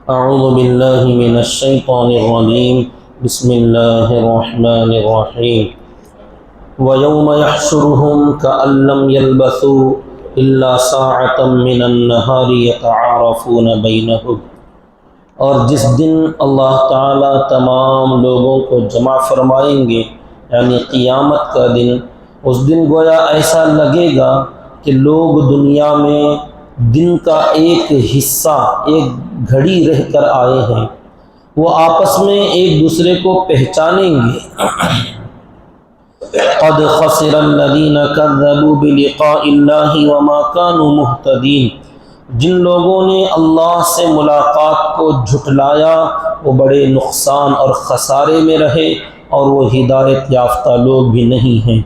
اعوذ باللہ من الشیطان الرجیم بسم اللہ الرحمن الرحیم وَيَوْمَ يَحْشُرُهُمْ كَأَن لَّمْ يَلْبَثُوا إِلَّا سَاعَةً مِّنَ النَّهَارِ يَتَعَارَفُونَ بَيْنَهُمْ، اور جس دن اللہ تعالیٰ تمام لوگوں کو جمع فرمائیں گے یعنی قیامت کا دن، اس دن گویا ایسا لگے گا کہ لوگ دنیا میں دن کا ایک حصہ ایک گھڑی رہ کر آئے ہیں، وہ آپس میں ایک دوسرے کو پہچانیں گے۔ قد خسر الذین کذبوا بلقاء اللہ وما كانوا مہتدین، جن لوگوں نے اللہ سے ملاقات کو جھٹلایا وہ بڑے نقصان اور خسارے میں رہے اور وہ ہدایت یافتہ لوگ بھی نہیں ہیں۔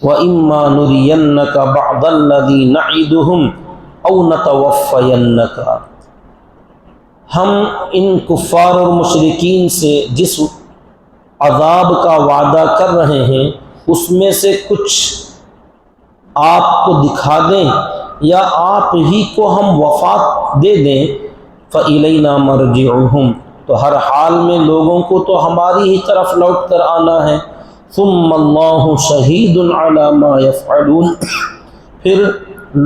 وَإِمَّا نُرِيَنَّكَ بَعْضَ الَّذِي نَعِدُهُمْ أَوْ نَتَوَفَّيَنَّكَ، ہم ان کفار اور مشرکین سے جس عذاب کا وعدہ کر رہے ہیں اس میں سے کچھ آپ کو دکھا دیں یا آپ ہی کو ہم وفات دے دیں، فَإِلَيْنَا مَرْجِعُهُمْ، تو ہر حال میں لوگوں کو تو ہماری ہی طرف لوٹ کر آنا ہے۔ ثُمَّ اللَّهُ شَهِيدٌ عَلَى مَا يَفْعَلُونَ، پھر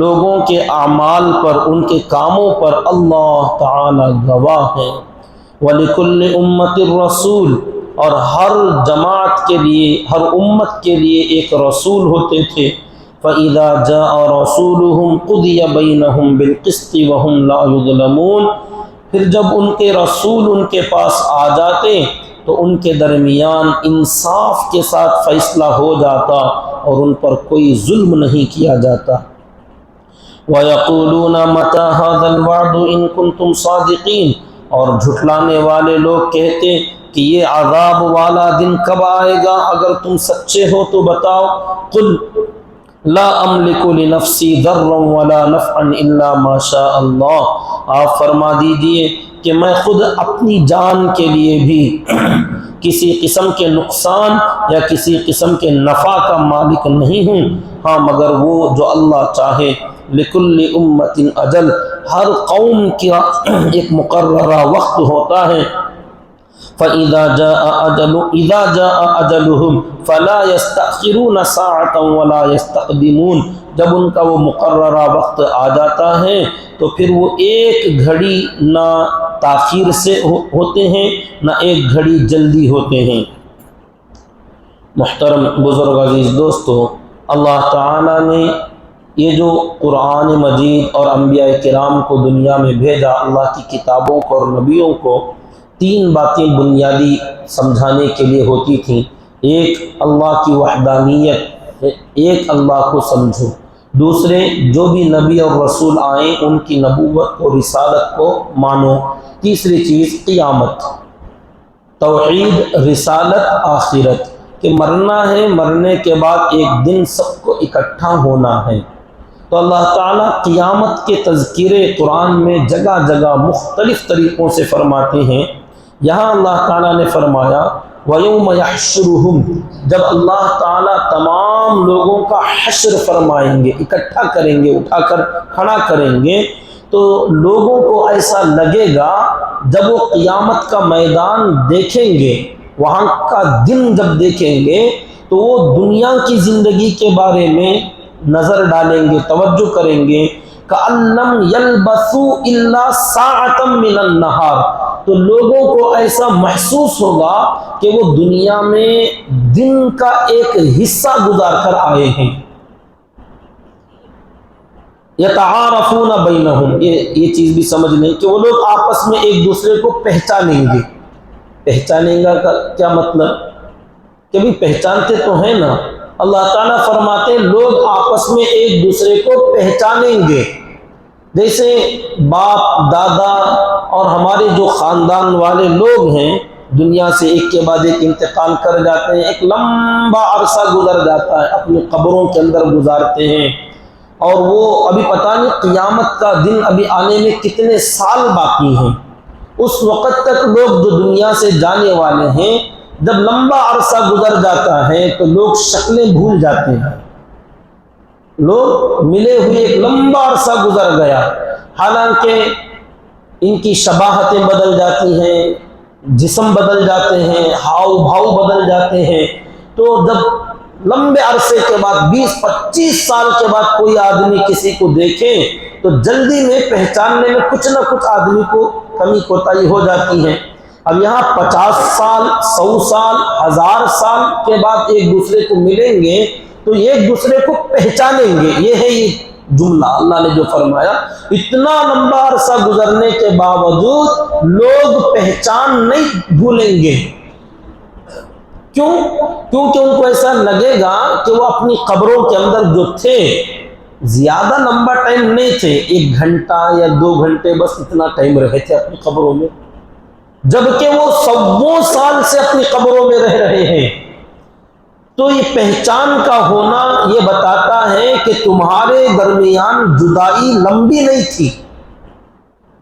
لوگوں کے اعمال پر، ان کے کاموں پر اللہ تعالی گواہ ہے۔ وَلِكُلِّ أُمَّةٍ رَسُولٌ، اور ہر جماعت کے لیے، ہر امت کے لیے ایک رسول ہوتے تھے۔ فَإِذَا جَاءَ رَسُولُهُمْ قُضِيَ بَيْنَهُمْ بِالْقِسْطِ وَهُمْ لَا يُظْلَمُونَ، پھر جب ان کے رسول ان کے پاس آ جاتے تو ان کے درمیان انصاف کے ساتھ فیصلہ ہو جاتا اور ان پر کوئی ظلم نہیں کیا جاتا۔ وَيَقُولُونَ مَتَى هَذَا الْوَعْدُ إِن كُنتُمْ صَادِقِينَ، اور جھٹلانے والے لوگ کہتے کہ یہ عذاب والا دن کب آئے گا، اگر تم سچے ہو تو بتاؤ۔ قُلْ لا املک لنفسی ضرا ولا نفعا الا ما شاء اللہ، آپ فرما دیجئے کہ میں خود اپنی جان کے لیے بھی کسی قسم کے نقصان یا کسی قسم کے نفع کا مالک نہیں ہوں، ہاں مگر وہ جو اللہ چاہے۔ لکل امت اجل، ہر قوم کا ایک مقررہ وقت ہوتا ہے۔ فَإِذَا جَاءَ أَجَلُهُمْ فَلَا يَسْتَأْخِرُونَ سَاعَةً وَلَا يَسْتَقْدِمُونَ، جب ان کا وہ مقررہ وقت آ جاتا ہے تو پھر وہ ایک گھڑی نہ تاخیر سے ہوتے ہیں نہ ایک گھڑی جلدی ہوتے ہیں۔ محترم بزرگ عزیز دوستو، اللہ تعالیٰ نے یہ جو قرآن مجید اور انبیاء کرام کو دنیا میں بھیجا، اللہ کی کتابوں کو اور نبیوں کو، تین باتیں بنیادی سمجھانے کے لیے ہوتی تھیں۔ ایک اللہ کی وحدانیت، ایک اللہ کو سمجھو۔ دوسرے جو بھی نبی اور رسول آئیں ان کی نبوت کو، رسالت کو مانو۔ تیسری چیز قیامت، توحید، رسالت، آخرت، کہ مرنا ہے، مرنے کے بعد ایک دن سب کو اکٹھا ہونا ہے۔ تو اللہ تعالیٰ قیامت کے تذکرے قرآن میں جگہ جگہ مختلف طریقوں سے فرماتے ہیں۔ یہاں اللہ تعالیٰ نے فرمایا وَيَوْمَ يَحْشُرُهُمْ، جب اللہ تعالیٰ تمام لوگوں کا حشر فرمائیں گے، اکٹھا کریں گے، اٹھا کر کھڑا کریں گے، تو لوگوں کو ایسا لگے گا جب وہ قیامت کا میدان دیکھیں گے، وہاں کا دن جب دیکھیں گے تو وہ دنیا کی زندگی کے بارے میں نظر ڈالیں گے، توجہ کریں گے۔ كَأَن لَّمْ يَلْبَثُوا إِلَّا سَاعَةً مِّنَ النَّهَارِ، تو لوگوں کو ایسا محسوس ہوگا کہ وہ دنیا میں دن کا ایک حصہ گزار کر آئے ہیں۔ يَتَعَارَفُونَ بَيْنَهُمْ، یہ چیز بھی سمجھ لیں کہ وہ لوگ آپس میں ایک دوسرے کو پہچانیں گے۔ پہچانیں گا کا کیا مطلب؟ کہ بھی پہچانتے تو ہیں نا، اللہ تعالیٰ فرماتے لوگ آپس میں ایک دوسرے کو پہچانیں گے۔ جیسے باپ، دادا اور ہمارے جو خاندان والے لوگ ہیں دنیا سے ایک کے بعد ایک انتقال کر جاتے ہیں، ایک لمبا عرصہ گزر جاتا ہے، اپنی قبروں کے اندر گزارتے ہیں، اور وہ ابھی پتہ نہیں قیامت کا دن ابھی آنے میں کتنے سال باقی ہیں۔ اس وقت تک لوگ جو دنیا سے جانے والے ہیں، جب لمبا عرصہ گزر جاتا ہے تو لوگ شکلیں بھول جاتے ہیں۔ لوگ ملے ہوئے ایک لمبا عرصہ گزر گیا، حالانکہ ان کی شباہتیں بدل جاتی ہیں، جسم بدل جاتے ہیں، ہاؤ بھاؤ بدل جاتے ہیں، تو جب لمبے عرصے کے بعد 20-25 سال کے بعد کوئی آدمی کسی کو دیکھے تو جلدی میں پہچاننے میں کچھ نہ کچھ آدمی کو کمی کوتاہی ہو جاتی ہے۔ اب یہاں 50 سال، 100 سال، 1000 سال کے بعد ایک دوسرے کو ملیں گے تو ایک دوسرے کو پہچانیں گے۔ یہ ہے یہ جملہ اللہ نے جو فرمایا، اتنا لمبا عرصہ گزرنے کے باوجود لوگ پہچان نہیں بھولیں گے۔ کیوں؟ کیونکہ ان کو ایسا لگے گا کہ وہ اپنی قبروں کے اندر جو تھے زیادہ لمبا ٹائم نہیں تھے، 1 گھنٹہ یا 2 گھنٹے بس اتنا ٹائم رہے تھے اپنی قبروں میں، جبکہ وہ 100 سال سے اپنی قبروں میں رہ رہے ہیں۔ تو یہ پہچان کا ہونا یہ بتاتا ہے کہ تمہارے درمیان جدائی لمبی نہیں تھی،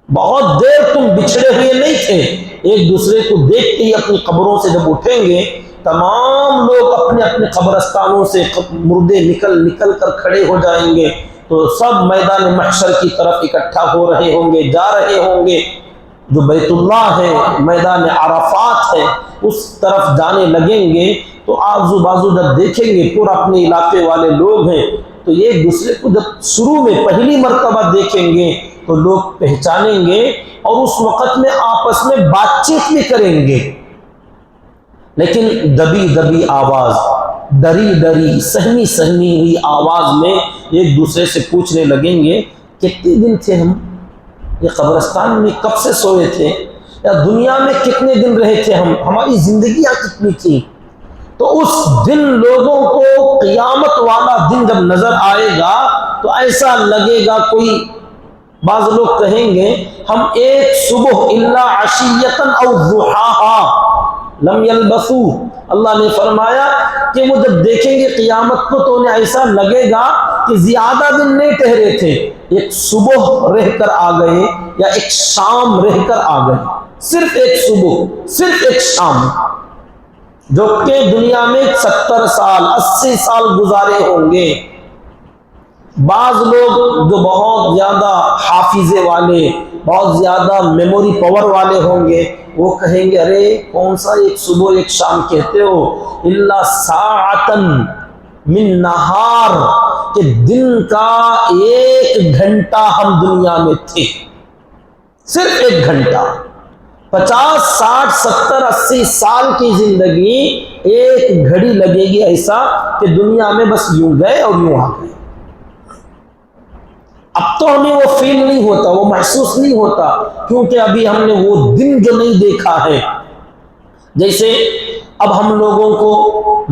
بہت دیر تم بچھڑے ہوئے نہیں تھے۔ ایک دوسرے کو دیکھتے ہی اپنی قبروں سے جب اٹھیں گے، تمام لوگ اپنے اپنے قبرستانوں سے مردے نکل کر کھڑے ہو جائیں گے، تو سب میدان محشر کی طرف اکٹھا ہو رہے ہوں گے، جا رہے ہوں گے۔ جو بیت اللہ ہے، میدان عرفات ہے، اس طرف جانے لگیں گے تو آزو بازو جب دیکھیں گے پورا اپنے علاقے والے لوگ ہیں، تو ایک دوسرے کو جب شروع میں پہلی مرتبہ دیکھیں گے تو لوگ پہچانیں گے، اور اس وقت میں آپس میں بات چیت بھی کریں گے، لیکن دبی دبی آواز، ڈری سہمی ہوئی آواز میں ایک دوسرے سے پوچھنے لگیں گے، کتنے دن تھے ہم یہ قبرستان میں، کب سے سوئے تھے، یا دنیا میں کتنے دن رہے تھے ہم، ہماری زندگیاں کتنی تھی۔ تو اس دن لوگوں کو قیامت والا دن جب نظر آئے گا تو ایسا لگے گا، کوئی بعض لوگ کہیں گے ہم ایک صبح الا عشیۃ او ضحاہا لم یلبثوا، اللہ نے فرمایا کہ وہ جب دیکھیں گے قیامت کو تو انہیں ایسا لگے گا کہ زیادہ دن نہیں ٹھہرے تھے، ایک صبح رہ کر آ گئے یا ایک شام رہ کر آ گئے، صرف ایک صبح، صرف ایک شام، جو کہ دنیا میں 70 سال 80 سال گزارے ہوں گے۔ بعض لوگ جو بہت زیادہ حافظے والے، بہت زیادہ میموری پاور والے ہوں گے، وہ کہیں گے ارے کون سا ایک صبح ایک شام کہتے ہو، الا ساعتن من نہار، کہ دن کا 1 گھنٹہ ہم دنیا میں تھے، صرف 1 گھنٹہ۔ 50 60 70 80 سال کی زندگی ایک گھڑی لگے گی ایسا کہ دنیا میں بس یوں گئے اور یوں آ گئے۔ اب تو ہمیں وہ فیل نہیں ہوتا، وہ محسوس نہیں ہوتا، کیونکہ ابھی ہم نے وہ دن جو نہیں دیکھا ہے۔ جیسے اب ہم لوگوں کو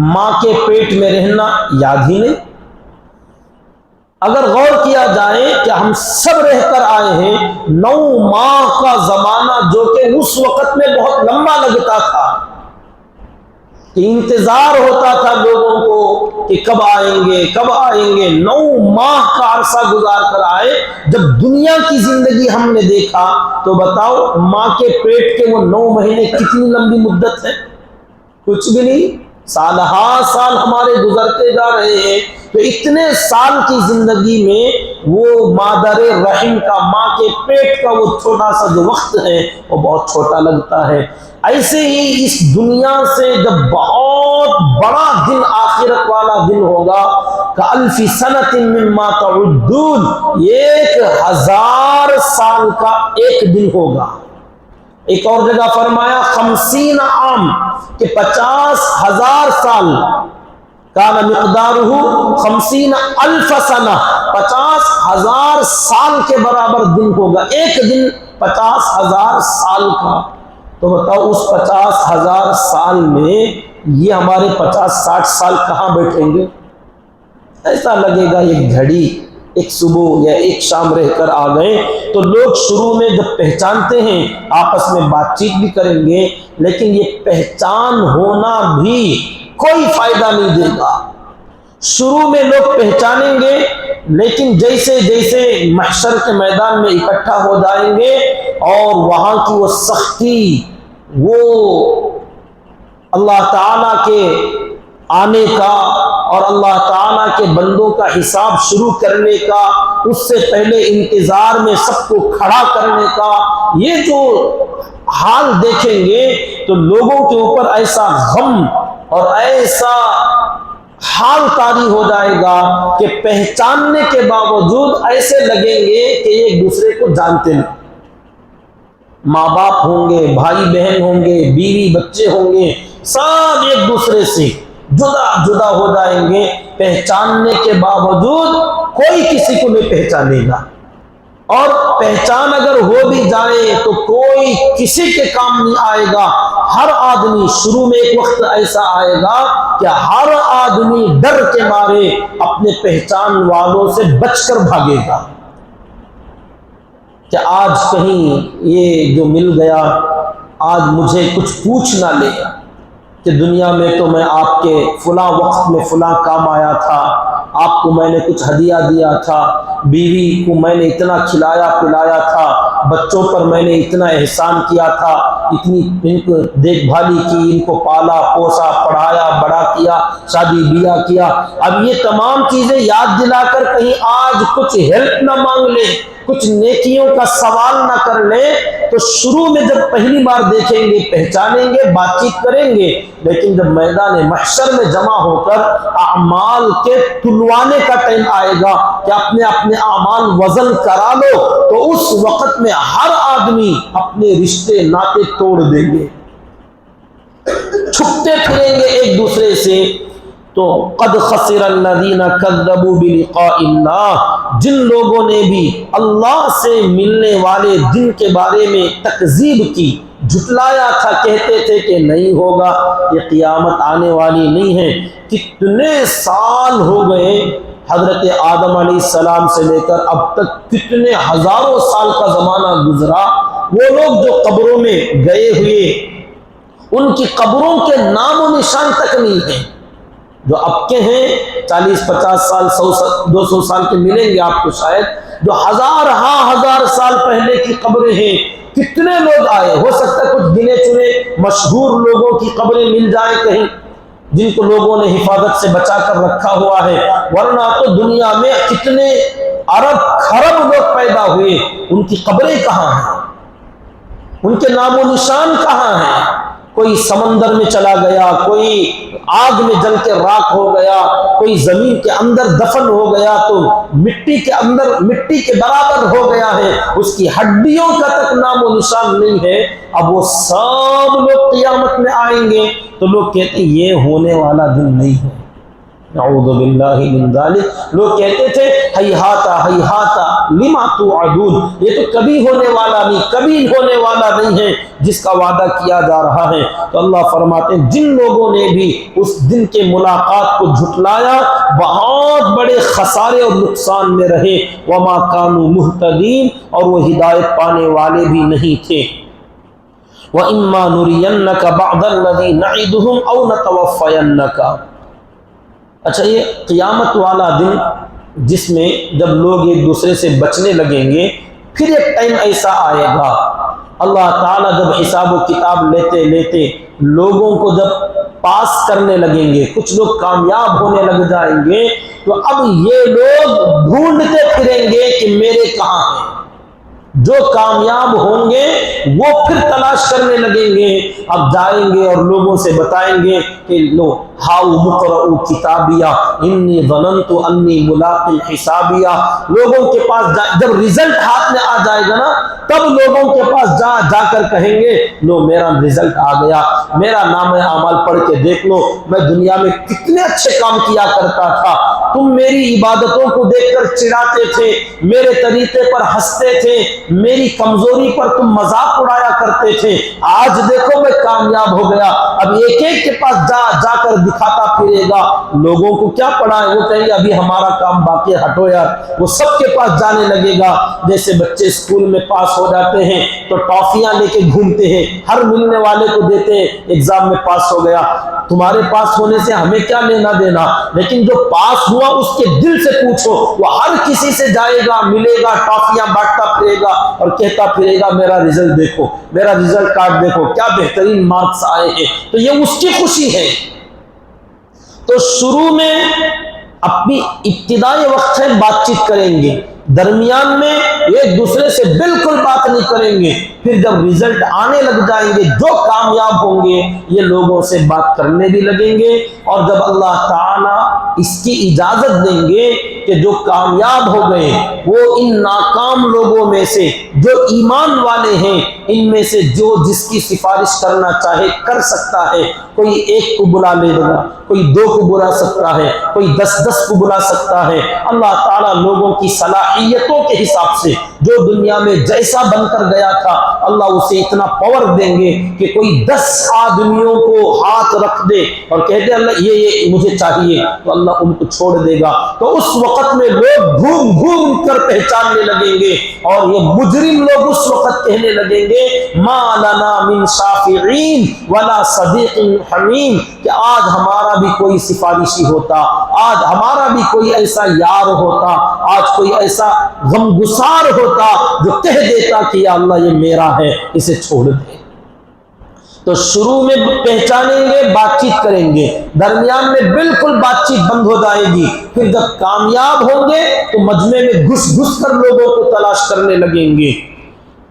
ماں کے پیٹ میں رہنا یاد ہی نہیں۔ اگر غور کیا جائے کہ ہم سب رہ کر آئے ہیں 9 ماہ کا زمانہ، جو کہ اس وقت میں بہت لمبا لگتا تھا، کہ انتظار ہوتا تھا لوگوں کو کہ کب آئیں گے کب آئیں گے، 9 ماہ کا عرصہ گزار کر آئے۔ جب دنیا کی زندگی ہم نے دیکھا تو بتاؤ ماں کے پیٹ کے وہ 9 مہینے کتنی لمبی مدت ہے؟ کچھ بھی نہیں، سال ہا سال ہمارے گزرتے جا رہے ہیں۔ تو اتنے سال کی زندگی میں وہ مادر رحم کا، ماں کے پیٹ کا وہ چھوٹا سا جو وقت ہے وہ بہت چھوٹا لگتا ہے۔ ایسے ہی اس دنیا سے جب بہت بڑا دن آخرت والا دن ہوگا، کالف سنۃ مما تعدون، 1000 سال کا ایک دن ہوگا۔ ایک اور جگہ فرمایا 50 عام، کہ 50,000 سال، کان مقدارہ 50,000 سنہ، 50,000 سال کے برابر دن ہوگا، ایک دن 50,000 سال کا۔ تو بتاؤ اس 50,000 سال میں یہ ہمارے 50-60 سال کہاں بیٹھیں گے؟ ایسا لگے گا ایک گھڑی، ایک صبح یا ایک شام رہ کر آ گئے۔ تو لوگ شروع میں جب پہچانتے ہیں آپس میں بات چیت بھی کریں گے، لیکن یہ پہچان ہونا بھی کوئی فائدہ نہیں دے گا۔ شروع میں لوگ پہچانیں گے، لیکن جیسے جیسے محشر کے میدان میں اکٹھا ہو جائیں گے اور وہاں کی وہ سختی، وہ اللہ تعالیٰ کے آنے کا اور اللہ تعالیٰ کے بندوں کا حساب شروع کرنے کا، اس سے پہلے انتظار میں سب کو کھڑا کرنے کا، یہ جو حال دیکھیں گے تو لوگوں کے اوپر ایسا غم اور ایسا حال طاری ہو جائے گا کہ پہچاننے کے باوجود ایسے لگیں گے کہ ایک دوسرے کو جانتے نہیں۔ ماں باپ ہوں گے، بھائی بہن ہوں گے، بیوی بچے ہوں گے، سب ایک دوسرے سے جدا جدا ہو جائیں گے، پہچاننے کے باوجود کوئی کسی کو نہیں پہچانے گا، اور پہچان اگر ہو بھی جائے تو کوئی کسی کے کام نہیں آئے گا۔ ہر آدمی، شروع میں ایک وقت ایسا آئے گا کہ ہر آدمی ڈر کے مارے اپنے پہچان والوں سے بچ کر بھاگے گا کہ آج کہیں یہ جو مل گیا آج مجھے کچھ پوچھ نہ لے کہ دنیا میں تو میں آپ کے فلاں وقت میں فلاں کام آیا تھا، آپ کو میں نے کچھ ہدیہ دیا تھا، بیوی کو میں نے اتنا کھلایا پلایا تھا، بچوں پر میں نے اتنا احسان کیا تھا، اتنی ان کو دیکھ بھالی کی، ان کو پالا پوسا پڑھایا بڑا کیا، شادی بیاہ کیا۔ اب یہ تمام چیزیں یاد دلا کر کہیں آج کچھ ہیلپ نہ مانگ لیں، کچھ نیکیوں کا سوال نہ کر لیں، تو شروع میں جب پہلی بار دیکھیں گے پہچانیں گے، بات چیت کریں گے، لیکن جب میدان محشر میں جمع ہو کر اعمال کے تلوانے کا ٹائم آئے گا کہ اپنے اپنے اعمال وزن کرا لو، تو اس وقت میں ہر آدمی اپنے رشتے ناطے توڑ دیں گے، چھپتے پھریں گے ایک دوسرے سے۔ تو قد خسر الذین کذبوا بلقاء اللہ، جن لوگوں نے بھی اللہ سے ملنے والے دن کے بارے میں تکذیب کی، جھٹلایا تھا، کہتے تھے کہ نہیں ہوگا، یہ قیامت آنے والی نہیں ہے۔ کتنے سال ہو گئے حضرت آدم علیہ السلام سے لے کر اب تک، کتنے ہزاروں سال کا زمانہ گزرا، وہ لوگ جو قبروں میں گئے ہوئے ان کی قبروں کے نام و نشان تک نہیں ہیں۔ جو اب کے ہیں 40-50 سال 100-200 سال کے ملیں گے آپ کو شاید، جو ہزار سال پہلے کی قبریں ہیں، کتنے لوگ آئے، ہو سکتا ہے کچھ گنے چنے مشہور لوگوں کی قبریں مل جائیں کہیں، جن کو لوگوں نے حفاظت سے بچا کر رکھا ہوا ہے، ورنہ تو دنیا میں کتنے ارب خرب لوگ پیدا ہوئے، ان کی قبریں کہاں ہیں، ان کے نام و نشان کہاں ہیں؟ کوئی سمندر میں چلا گیا، کوئی آگ میں جل کے راکھ ہو گیا، کوئی زمین کے اندر دفن ہو گیا تو مٹی کے اندر مٹی کے برابر ہو گیا ہے، اس کی ہڈیوں کا تک نام و نشان نہیں ہے۔ اب وہ سب لوگ قیامت میں آئیں گے تو لوگ کہتے ہیں یہ ہونے والا دن نہیں ہے، نعوذ باللہ من ذالک۔ لوگ کہتے تھے ہیہاتا ہیہاتا لما توعدون، یہ تو کبھی ہونے والا نہیں، کبھی ہونے والا نہیں ہے جس کا وعدہ کیا جا رہا ہے۔ تو اللہ فرماتے ہیں جن لوگوں نے بھی اس دن کے ملاقات کو جھٹلایا بہت بڑے خسارے اور نقصان میں رہے، وما کانوا مہتدین، اور وہ ہدایت پانے والے بھی نہیں تھے۔ وَإِمَّا نُرِيَنَّكَ بَعْضَ الَّذِي نَعِدُهُمْ أَوْ نَتَوَفَّيَنَّكَ۔ اچھا، یہ قیامت والا دن جس میں جب لوگ ایک دوسرے سے بچنے لگیں گے، پھر ایک ٹائم ایسا آئے گا اللہ تعالیٰ جب حساب و کتاب لیتے لیتے لوگوں کو جب پاس کرنے لگیں گے، کچھ لوگ کامیاب ہونے لگ جائیں گے، تو اب یہ لوگ ڈھونڈتے پھریں گے کہ میرے کہاں ہیں۔ جو کامیاب ہوں گے وہ پھر تلاش کرنے لگیں گے، اب جائیں گے اور لوگوں سے بتائیں گے کہ لو ہاؤ مقرؤ کتابیہ انی ظننت انی ملاق حسابیہ۔ لوگوں کے پاس جب رزلٹ ہاتھ میں آ جائے گا نا، تب لوگوں کے پاس جا کر کہیں گے لو میرا رزلٹ آ گیا، میرا نام اعمال پڑھ کے دیکھ لو، میں دنیا میں کتنے اچھے کام کیا کرتا تھا، تم میری عبادتوں کو دیکھ کر چڑھاتے تھے، میرے طریقے پر ہنستے تھے، میری کمزوری پر تم مذاق اڑایا کرتے تھے، آج دیکھو میں کامیاب ہو گیا۔ اب ایک ایک کے پاس جا کر دکھاتا پھرے گا، لوگوں کو کیا پڑھا ہے، وہ کہیں گے ابھی ہمارا کام باقی، ہٹو یار۔ وہ سب کے پاس جانے لگے گا، جیسے بچے اسکول میں پاس ہو جاتے ہیں تو ٹافیاں لے کے گھومتے ہیں، ہر ملنے والے کو دیتے ہیں، ایگزام میں پاس ہو گیا، تمہارے پاس ہونے سے ہمیں کیا لینا دینا، لیکن جو پاس ہوا اس کے دل سے پوچھو، وہ ہر کسی سے جائے گا، ملے گا، ٹافیاں بانٹتا پھرے گا اور کہتا پھرے گا میرا رزلٹ دیکھو، میرا رزلٹ کارڈ دیکھو، کیا بہترین مارکس آئے ہیں، تو یہ اس کی خوشی ہے۔ تو شروع میں اپنی ابتدائی وقت ہے بات چیت کریں گے، درمیان میں ایک دوسرے سے بالکل بات نہیں کریں گے، پھر جب رزلٹ آنے لگ جائیں گے، جو کامیاب ہوں گے یہ لوگوں سے بات کرنے بھی لگیں گے، اور جب اللہ تعالیٰ اس کی اجازت دیں گے کہ جو کامیاب ہو گئے وہ ان ناکام لوگوں میں سے جو ایمان والے ہیں ان میں سے جو جس کی سفارش کرنا چاہے کر سکتا ہے، کوئی ایک کو بلا لے گا، کوئی دو کو بلا سکتا ہے، کوئی 10 کو بلا سکتا ہے۔ اللہ تعالیٰ لوگوں کی صلاحیتوں کے حساب سے جو دنیا میں جیسا بن کر گیا تھا اللہ اسے اتنا پاور دیں گے کہ کوئی 10 آدمیوں کو ہاتھ رکھ دے اور کہہ دے اللہ یہ مجھے چاہیے، تو اللہ ان کو چھوڑ دے گا۔ تو اس وقت میں لوگ گھوم گھوم کر پہچاننے لگیں گے، اور یہ مجرم لوگ اس وقت کہنے لگیں گے ما لنا من شافعین ولا صدیق حمیم، کہ آج ہمارا بھی کوئی سفارشی ہوتا، آج ہمارا بھی کوئی ایسا یار ہوتا، آج کوئی ایسا غمگسار ہوتا جو کہہ دیتا کہ یا اللہ یہ میرا ہے اسے چھوڑ دے۔ تو شروع میں پہچانیں گے، بات چیت کریں گے، درمیان میں بالکل بات چیت بند ہو جائے گی، پھر جب کامیاب ہوں گے تو مجمع میں گھس گھس کر لوگوں کو تلاش کرنے لگیں گے۔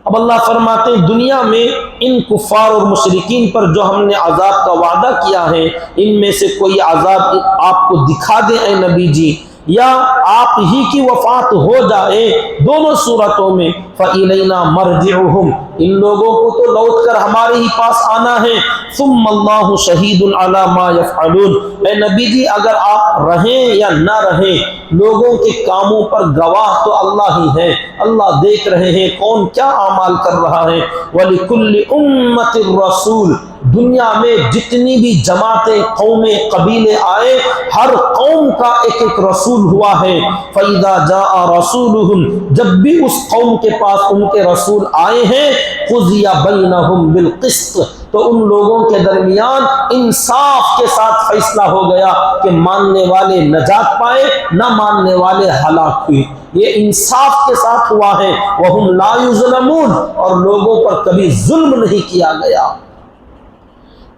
اب اللہ فرماتے ہیں دنیا میں ان کفار اور مشرکین پر جو ہم نے عذاب کا وعدہ کیا ہے ان میں سے کوئی عذاب آپ کو دکھا دیں اے نبی جی، یا آپ ہی کی وفات ہو جائے، دونوں صورتوں میں فَإِلَيْنَا مَرْجِعُهُمْ، ان لوگوں کو تو لوٹ کر ہمارے ہی پاس آنا ہے، ثُمَّ اللَّهُ شَهِيدٌ عَلَى مَا يَفْعَلُونَ، اے نبی جی اگر آپ رہیں یا نہ رہیں لوگوں کے کاموں پر گواہ تو اللہ ہی ہے، اللہ دیکھ رہے ہیں کون کیا اعمال کر رہا ہے۔ وَلِكُلِّ أُمَّةٍ رَسُولٌ، دنیا میں جتنی بھی جماعتیں قومیں قبیلے آئے ہر قوم کا ایک ایک رسول ہوا ہے۔ فَإِذَا جَاءَ رَسُولُهُمْ، جب بھی اس قوم کے پاس ان کے رسول آئے ہیں قُضِيَ بَيْنَهُمْ بِالْقِسْطِ، تو ان لوگوں کے درمیان انصاف کے ساتھ فیصلہ ہو گیا کہ ماننے والے نجات پائے، نہ ماننے والے ہلاک ہوئے۔ یہ انصاف کے ساتھ ہوا ہے۔ وَهُمْ لَا يُظْلَمُونَ، اور لوگوں پر کبھی ظلم نہیں کیا گیا۔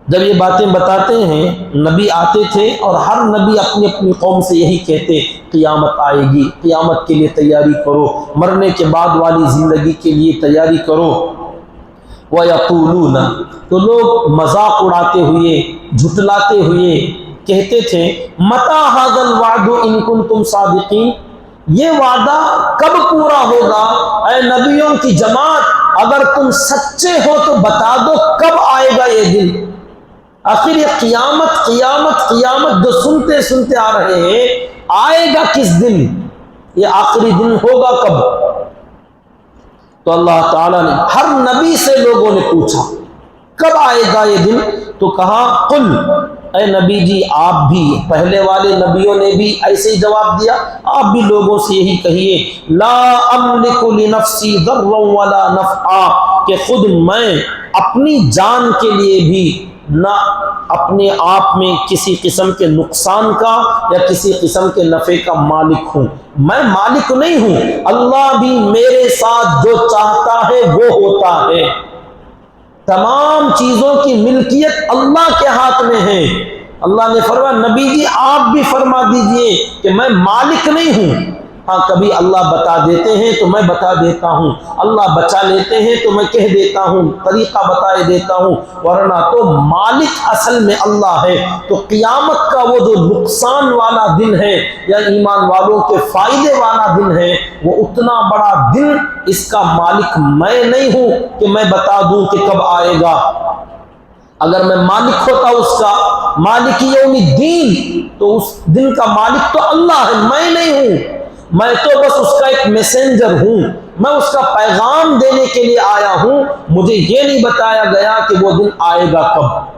جب یہ باتیں بتاتے ہیں نبی آتے تھے اور ہر نبی اپنی اپنی قوم سے یہی کہتے قیامت آئے گی، قیامت کے لیے تیاری کرو، مرنے کے بعد والی زندگی کے لیے تیاری کرو۔ وَيَقُولُونَ، تو لوگ مذاق اڑاتے ہوئے جھٹلاتے ہوئے کہتے تھے مَتَى هَذَا الْوَعْدُ إِن كُنتُمْ صَادِقِينَ، یہ وعدہ کب پورا ہوگا؟ اے نبیوں کی جماعت اگر تم سچے ہو تو بتا دو کب آئے گا یہ دن۔ آخر یہ قیامت قیامت قیامت جو سنتے سنتے آ رہے ہیں آئے گا کس دن؟ یہ آخری دن ہوگا کب؟ تو اللہ تعالیٰ نے ہر نبی سے لوگوں نے پوچھا کب آئے گا یہ دن، تو کہا قل، اے نبی جی آپ بھی، پہلے والے نبیوں نے بھی ایسے ہی جواب دیا، آپ بھی لوگوں سے یہی کہیے لا املک لنفسی ضرا ولا نفعا، کہ خود میں اپنی جان کے لیے بھی نہ اپنے آپ میں کسی قسم کے نقصان کا یا کسی قسم کے نفع کا مالک ہوں، میں مالک نہیں ہوں، اللہ بھی میرے ساتھ جو چاہتا ہے وہ ہوتا ہے، تمام چیزوں کی ملکیت اللہ کے ہاتھ میں ہے۔ اللہ نے فرمایا نبی جی آپ بھی فرما دیجئے کہ میں مالک نہیں ہوں، ہاں کبھی اللہ بتا دیتے ہیں تو میں بتا دیتا ہوں، اللہ بچا لیتے ہیں تو میں کہہ دیتا ہوں، طریقہ بتا دیتا ہوں، ورنہ تو مالک اصل میں اللہ ہے۔ تو قیامت کا وہ جو نقصان والا دن ہے یا ایمان والوں کے فائدے والا دن ہے وہ اتنا بڑا دن اس کا مالک میں نہیں ہوں کہ میں بتا دوں کہ کب آئے گا۔ اگر میں مالک ہوتا اس کا، مالک یوم الدین، تو اس دن کا مالک تو اللہ ہے، میں نہیں ہوں، میں تو بس اس کا ایک میسنجر ہوں، میں اس کا پیغام دینے کے لیے آیا ہوں، مجھے یہ نہیں بتایا گیا کہ وہ دن آئے گا کب۔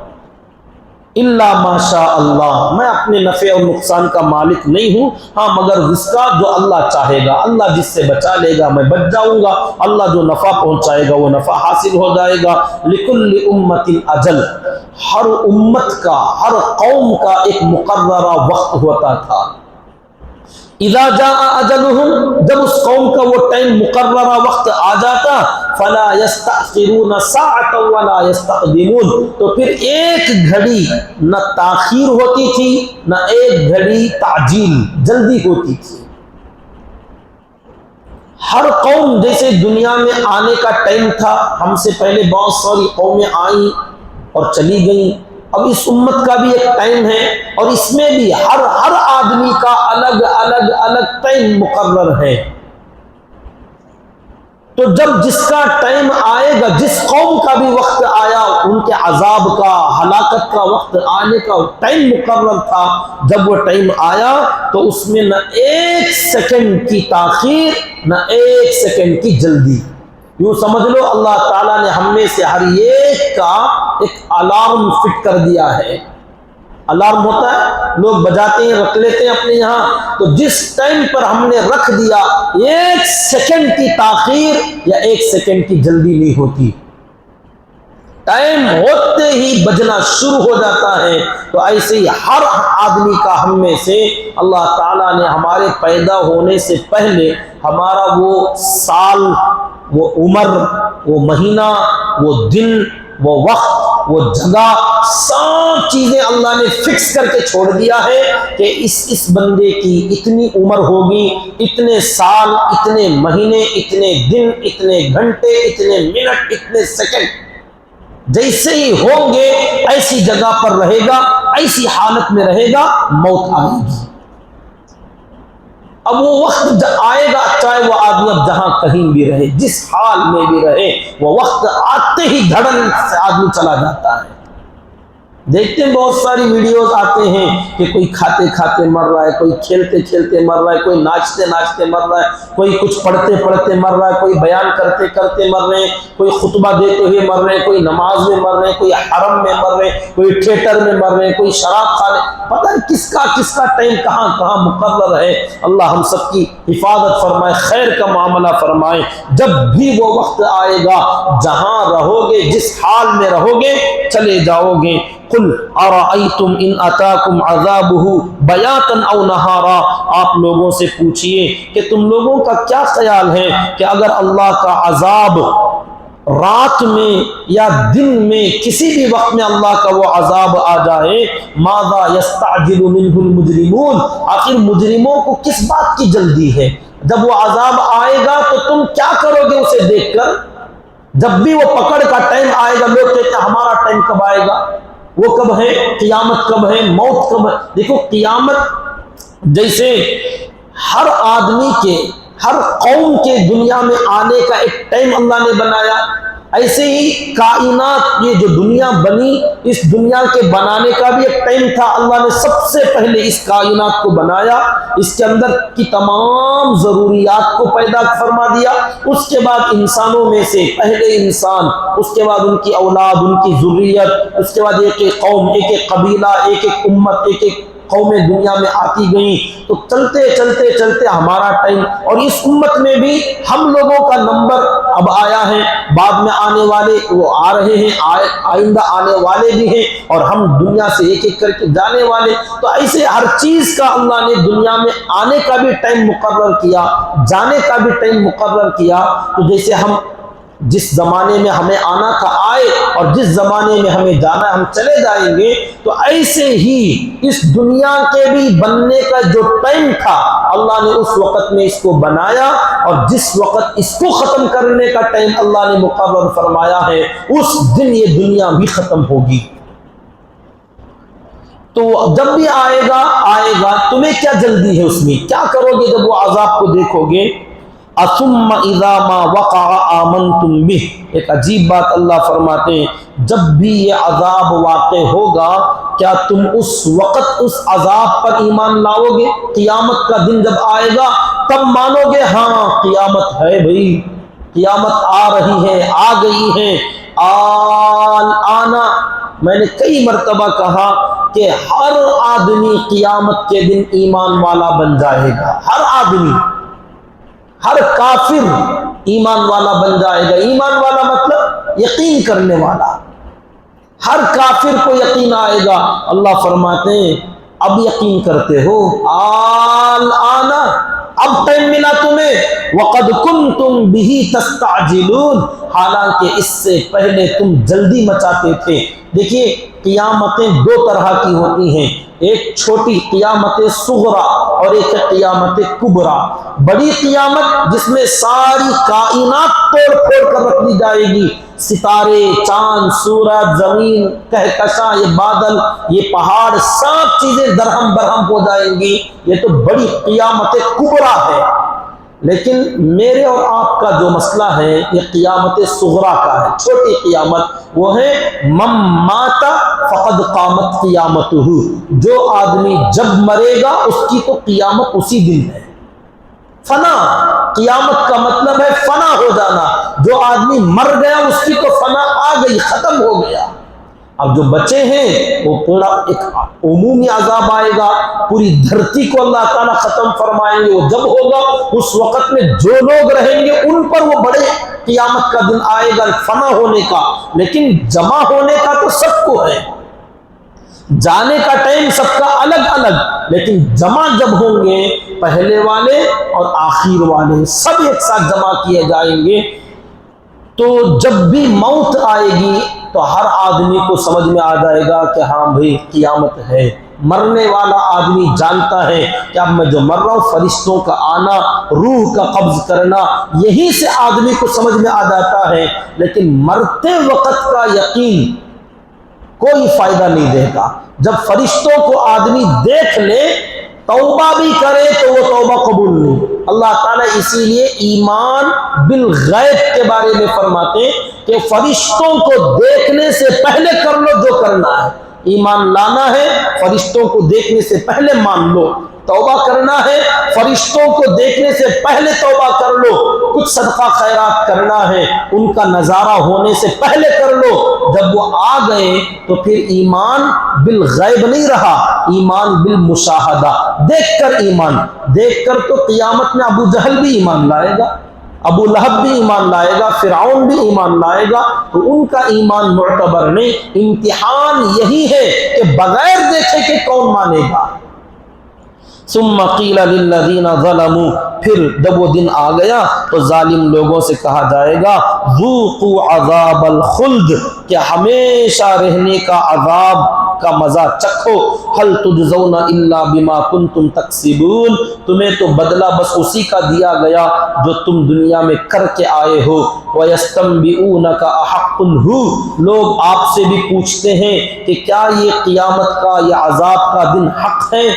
الا ما شاء اللہ، میں اپنے نفع اور نقصان کا مالک نہیں ہوں، ہاں مگر اس کا جو اللہ چاہے گا، اللہ جس سے بچا لے گا میں بچ جاؤں گا، اللہ جو نفع پہنچائے گا وہ نفع حاصل ہو جائے گا۔ لکل امت اجل، ہر امت کا ہر قوم کا ایک مقررہ وقت ہوتا تھا۔ اذا جاء اجلهم، جب اس قوم کا وہ ٹائم مقررہ وقت آ جاتا فلا یستأخرون ساعۃ ولا یستقدمون، تو پھر ایک گھڑی نہ تاخیر ہوتی تھی نہ ایک گھڑی تعجیل جلدی ہوتی تھی۔ ہر قوم جیسے دنیا میں آنے کا ٹائم تھا، ہم سے پہلے بہت ساری قومیں آئیں اور چلی گئیں، اب اس امت کا بھی ایک ٹائم ہے، اور اس میں بھی ہر آدمی کا الگ ٹائم مقرر ہے۔ تو جب جس کا ٹائم آئے گا، جس قوم کا بھی وقت آیا، ان کے عذاب کا، ہلاکت کا وقت آنے کا ٹائم مقرر تھا، جب وہ ٹائم آیا تو اس میں نہ ایک سیکنڈ کی تاخیر نہ ایک سیکنڈ کی جلدی۔ یوں سمجھ لو اللہ تعالیٰ نے ہم میں سے ہر ایک کا ایک الارم فٹ کر دیا ہے۔ الارم ہوتا ہے، لوگ بجاتے ہیں، رکھ لیتے ہیں اپنے یہاں، تو جس ٹائم پر ہم نے رکھ دیا، ایک سیکنڈ کی تاخیر یا ایک سیکنڈ کی جلدی نہیں ہوتی، ٹائم ہوتے ہی بجنا شروع ہو جاتا ہے۔ تو ایسے ہی ہر آدمی کا ہم میں سے اللہ تعالیٰ نے ہمارے پیدا ہونے سے پہلے ہمارا وہ سال، وہ عمر، وہ مہینہ، وہ دن، وہ وقت، وہ جگہ، سب چیزیں اللہ نے فکس کر کے چھوڑ دیا ہے کہ اس بندے کی اتنی عمر ہوگی، اتنے سال، اتنے مہینے، اتنے دن، اتنے گھنٹے، اتنے منٹ، اتنے سیکنڈ، جیسے ہی ہوں گے ایسی جگہ پر رہے گا، ایسی حالت میں رہے گا، موت آئے گی۔ اب وہ وقت آئے گا، چاہے وہ آدمی اب جہاں کہیں بھی رہے، جس حال میں بھی رہے، وہ وقت آتے ہی دھڑن سے آدمی چلا جاتا ہے۔ دیکھتے ہیں بہت ساری ویڈیوز آتے ہیں کہ کوئی کھاتے کھاتے مر رہا ہے، کوئی کھیلتے کھیلتے مر رہا ہے، کوئی ناچتے ناچتے مر رہا ہے، کوئی کچھ پڑھتے پڑھتے مر رہا ہے، کوئی بیان کرتے کرتے مر رہے ہیں، کوئی خطبہ دیتے ہوئے مر رہے ہیں، کوئی نماز میں مر رہے ہیں، کوئی حرم میں مر رہے ہیں، کوئی تھیٹر میں مر رہے ہیں، کوئی شراب کھانے، پتہ نہیں کس کا ٹائم کہاں کہاں مقرر ہے۔ اللہ ہم سب کی حفاظت فرمائے، خیر کا معاملہ فرمائے۔ جب بھی وہ وقت آئے گا، جہاں رہو گے، جس حال میں رہو گے، چلے جاؤ گے۔ قل ارأیتم ان اتاکم عذابہ بیاتا او نہارا، آپ لوگوں سے پوچھئے کہ تم لوگوں کا کیا خیال ہے کہ اگر اللہ کا عذاب رات میں یا دن میں کسی بھی وقت میں اللہ کا وہ عذاب آ جائے، ماذا یستعجل منہ المجرمون، آخر مجرموں کو کس بات کی جلدی ہے؟ جب وہ عذاب آئے گا تو تم کیا کرو گے اسے دیکھ کر؟ جب بھی وہ پکڑ کا ٹائم آئے گا، لوگ کہتے ہیں ہمارا ٹائم کب آئے گا؟ وہ کب ہے؟ قیامت کب ہے؟ موت کب ہے؟ دیکھو قیامت جیسے ہر آدمی کے، ہر قوم کے دنیا میں آنے کا ایک ٹائم اللہ نے بنایا، ایسے ہی کائنات، یہ جو دنیا بنی، اس دنیا کے بنانے کا بھی ایک ٹائم تھا۔ اللہ نے سب سے پہلے اس کائنات کو بنایا، اس کے اندر کی تمام ضروریات کو پیدا فرما دیا، اس کے بعد انسانوں میں سے پہلے انسان، اس کے بعد ان کی اولاد، ان کی ذریت، اس کے بعد ایک ایک قوم، ایک ایک قبیلہ، ایک ایک امت، ایک ایک قومیں دنیا میں آتی گئیں۔ تو چلتے چلتے چلتے ہمارا ٹائم، اور اس امت میں بھی ہم لوگوں کا نمبر اب آیا ہے، بعد میں آنے والے وہ آ رہے ہیں، آئندہ آنے والے بھی ہیں، اور ہم دنیا سے ایک ایک کر کے جانے والے۔ تو ایسے ہر چیز کا اللہ نے دنیا میں آنے کا بھی ٹائم مقرر کیا، جانے کا بھی ٹائم مقرر کیا۔ تو جیسے ہم جس زمانے میں ہمیں آنا تھا آئے، اور جس زمانے میں ہمیں جانا ہے ہم چلے جائیں گے، تو ایسے ہی اس دنیا کے بھی بننے کا جو ٹائم تھا، اللہ نے اس وقت میں اس کو بنایا، اور جس وقت اس کو ختم کرنے کا ٹائم اللہ نے مقرر فرمایا ہے، اس دن یہ دنیا بھی ختم ہوگی۔ تو جب بھی آئے گا، تمہیں کیا جلدی ہے اس میں؟ کیا کرو گے جب وہ عذاب کو دیکھو گے؟ اثم اذا ما وقع آمنتم بہ، ایک عجیب بات اللہ فرماتے ہیں، جب بھی یہ عذاب واقع ہوگا، کیا تم اس وقت اس عذاب پر ایمان لاؤ گے؟ قیامت کا دن جب آئے گا تب مانو گے ہاں قیامت ہے بھائی، قیامت آ رہی ہے، آ گئی ہے۔ آنا، میں نے کئی مرتبہ کہا کہ ہر آدمی قیامت کے دن ایمان والا بن جائے گا، ہر آدمی، ہر کافر ایمان والا بن جائے گا۔ ایمان والا مطلب یقین کرنے والا، ہر کافر کو یقین آئے گا۔ اللہ فرماتے ہیں اب یقین کرتے ہو؟ آنا، اب ٹائم ملا تمہیں، وَقَدْ كُنْتُمْ بِهِ تَسْتَعْجِلُونَ، حالانکہ اس سے پہلے تم جلدی مچاتے تھے۔ دیکھیے قیامتیں دو طرح کی ہوتی ہیں، ایک چھوٹی قیامت صغرا اور ایک قیامت کبرا۔ بڑی قیامت جس میں ساری کائنات توڑ پھوڑ کر رکھ دی جائے گی، ستارے، چاند، سورج، زمین، کہکشاں، یہ بادل، یہ پہاڑ، سب چیزیں درہم برہم ہو جائیں گی، یہ تو بڑی قیامت کبرا ہے۔ لیکن میرے اور آپ کا جو مسئلہ ہے یہ قیامت صغرا کا ہے، چھوٹی قیامت، وہ ہے من مات فقد قامت قیامتہ، جو آدمی جب مرے گا اس کی تو قیامت اسی دن ہے۔ فنا، قیامت کا مطلب ہے فنا ہو جانا، جو آدمی مر گیا اس کی تو فنا آ گئی، ختم ہو گیا۔ اب جو بچے ہیں وہ پورا ایک عمومی عذاب آئے گا، پوری دھرتی کو اللہ تعالیٰ ختم فرمائیں گے، وہ جب ہوگا اس وقت میں جو لوگ رہیں گے ان پر وہ بڑے قیامت کا دن آئے گا، فنا ہونے کا۔ لیکن جمع ہونے کا تو سب کو ہے، جانے کا ٹائم سب کا الگ الگ، لیکن جمع جب ہوں گے پہلے والے اور آخر والے سب ایک ساتھ جمع کیے جائیں گے، تو جب بھی موت آئے گی تو ہر آدمی کو سمجھ میں آ جائے گا کہ ہاں بھئی قیامت ہے۔ مرنے والا آدمی جانتا ہے کہ اب میں جو مر رہا ہوں، فرشتوں کا آنا، روح کا قبض کرنا، یہی سے آدمی کو سمجھ میں آ جاتا ہے۔ لیکن مرتے وقت کا یقین کوئی فائدہ نہیں دے گا۔ جب فرشتوں کو آدمی دیکھ لے، توبہ بھی کرے تو وہ توبہ قبول نہیں۔ اللہ تعالیٰ اسی لیے ایمان بالغیب کے بارے میں فرماتے کہ فرشتوں کو دیکھنے سے پہلے کر لو جو کرنا ہے۔ ایمان لانا ہے، فرشتوں کو دیکھنے سے پہلے مان لو۔ توبہ کرنا ہے، فرشتوں کو دیکھنے سے پہلے توبہ کر لو۔ کچھ صدقہ خیرات کرنا ہے، ان کا نظارہ ہونے سے پہلے کر لو۔ جب وہ آ گئے تو پھر ایمان بالغیب نہیں رہا، ایمان بالمشاہدہ، دیکھ کر ایمان۔ دیکھ کر تو قیامت میں ابو جہل بھی ایمان لائے گا، ابو لہب بھی ایمان لائے گا، فرعون بھی ایمان لائے گا، تو ان کا ایمان معتبر نہیں۔ امتحان یہی ہے کہ بغیر دیکھے کہ کون مانے گا۔ ثم قیل للذین ظلموا، پھر جب وہ دن آ گیا تو ظالم لوگوں سے کہا جائے گا ذوقوا عذاب الخلد، کہ ہمیشہ رہنے کا عذاب کا مزہ چکھو، هل تجزون الا بما کنتم تکسبون، تمہیں تو بدلہ بس اسی کا دیا گیا جو تم دنیا میں کر کے آئے ہو۔ وَيَسْتَنْبِئُونَكَ أَحَقٌّ هُوَ، لوگ آپ سے بھی پوچھتے ہیں کہ کیا یہ قیامت کا یا عذاب کا دن حق ہے؟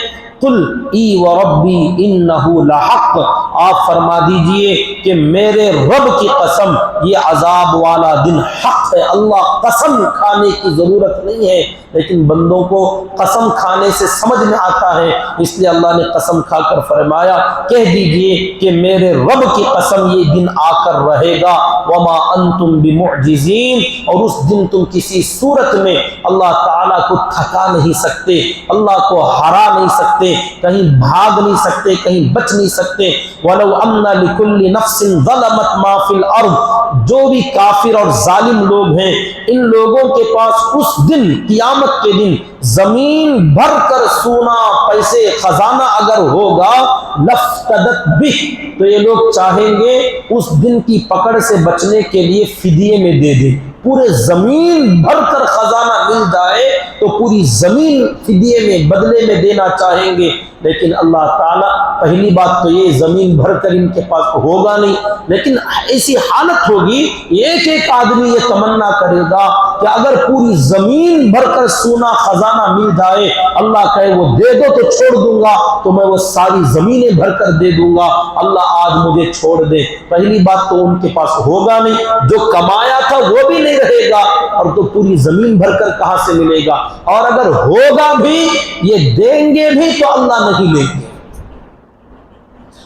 قل ای وربی انہ لحق، آپ فرما دیجئے کہ میرے رب کی قسم یہ عذاب والا دن حق ہے۔ اللہ قسم کھانے کی ضرورت نہیں ہے، لیکن بندوں کو قسم کھانے سے سمجھ میں آتا ہے، اس لیے اللہ نے قسم کھا کر فرمایا کہہ دیجئے کہ میرے رب کی قسم یہ دن آ کر رہے گا۔ وما انتم بمعجزین، اور اس دن تم کسی صورت میں اللہ تعالیٰ کو تھکا نہیں سکتے، اللہ کو ہرا نہیں سکتے، کہیں بھاگ نہیں سکتے، کہیں بچ نہیں سکتے۔ وَلَوْ أَنَّ لِكُلِّ نَفْسٍ ظَلَمَتْ مَا فِي الْأَرْضِ، جو بھی کافر اور ظالم لوگ ہیں ان لوگوں کے پاس اس دن قیامت کے دن زمین بھر کر سونا، پیسے، خزانہ اگر ہوگا لَفْتَدَتْ بِهِ، تو یہ لوگ چاہیں گے اس دن کی پکڑ سے بچنے کے لیے فدیے میں دے دیں۔ پورے زمین بھر کر خزانہ مل جائے تو پوری زمین فدیے میں بدلے میں دینا چاہیں گے، لیکن اللہ تعالیٰ پہلی بات تو یہ زمین بھر کر ان کے پاس ہوگا نہیں، لیکن ایسی حالت ہوگی ایک ایک آدمی یہ تمنا کرے گا کہ اگر پوری زمین بھر کر سونا خزانہ مل جائے، اللہ کہے وہ دے دو تو چھوڑ دوں گا، تو میں وہ ساری زمینیں بھر کر دے دوں گا، اللہ آج مجھے چھوڑ دے۔ پہلی بات تو ان کے پاس ہوگا نہیں، جو کمایا تھا وہ بھی نہیں رہے گا، اور تو پوری زمین بھر کر کہاں سے ملے گا؟ اور اگر ہوگا بھی یہ دیں گے بھی تو اللہ نہیں لیں گے۔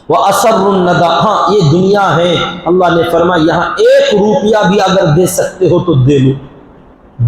وَأَسَرُّ النَّدَامَ، ہاں یہ دنیا ہے، اللہ نے فرمایا یہاں 1 روپیہ بھی اگر دے سکتے ہو تو دے لو،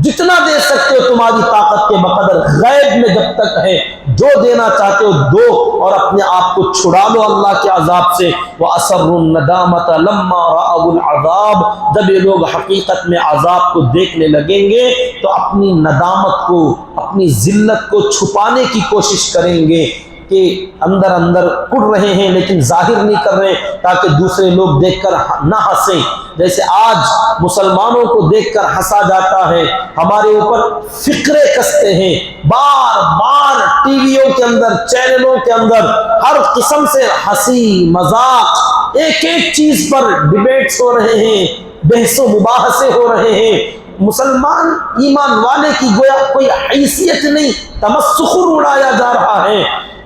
جتنا دے سکتے ہو تمہاری طاقت کے بقدر، غیب میں جب تک ہے جو دینا چاہتے ہو دو، اور اپنے آپ کو چھڑا لو اللہ کے عذاب سے۔ وَأَسَرُّ النَّدَامَةَ لَمَّا رَأَوُا الْعَذَابَ، جب یہ لوگ حقیقت میں عذاب کو دیکھنے لگیں گے تو اپنی ندامت کو، اپنی ذلت کو چھپانے کی کوشش کریں گے۔ کہ اندر اندر کڑ رہے ہیں لیکن ظاہر نہیں کر رہے تاکہ دوسرے لوگ دیکھ کر نہ ہنسیں. جیسے آج مسلمانوں کو دیکھ کر ہنسا جاتا ہے، ہمارے اوپر فقرے کستے ہیں، بار بار ٹی ویوں کے اندر، چینلوں کے اندر ہر قسم سے ہنسی مذاق، ایک ایک چیز پر ڈیبیٹس ہو رہے ہیں، بحث و مباحثے ہو رہے ہیں. مسلمان ایمان والے کی گویا کوئی حیثیت نہیں، تمسخر اڑایا جا رہا ہے.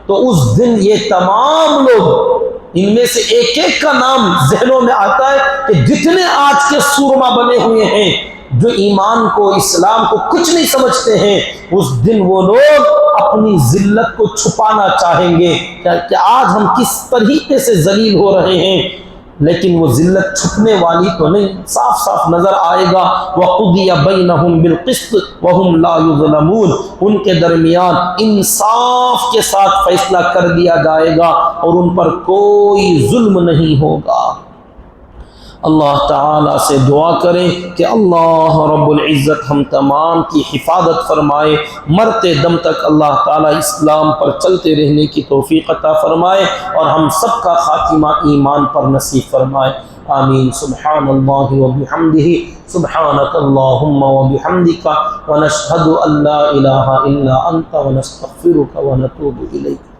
تو اس دن یہ تمام لوگ، ان میں سے ایک ایک کا نام ذہنوں میں آتا ہے کہ جتنے آج کے سورما بنے ہوئے ہیں جو ایمان کو، اسلام کو کچھ نہیں سمجھتے ہیں، اس دن وہ لوگ اپنی ذلت کو چھپانا چاہیں گے کہ آج ہم کس طریقے سے ذلیل ہو رہے ہیں، لیکن وہ ذلت چھپنے والی تو نہیں، صاف صاف نظر آئے گا. وَقُضِيَ بَيْنَهُمْ بِالْقِسْطِ وَهُمْ لَا يُظْلَمُونَ، ان کے درمیان انصاف کے ساتھ فیصلہ کر دیا جائے گا اور ان پر کوئی ظلم نہیں ہوگا. اللہ تعالیٰ سے دعا کریں کہ اللہ رب العزت ہم تمام کی حفاظت فرمائے، مرتے دم تک اللہ تعالیٰ اسلام پر چلتے رہنے کی توفیق عطا فرمائے اور ہم سب کا خاتمہ ایمان پر نصیب فرمائے. آمین. سبحان اللہ وبحمدہ، سبحانک اللہم وبحمدک، ونشہد ان لا الہ الا انت ونستغفرک ونتوب الیک.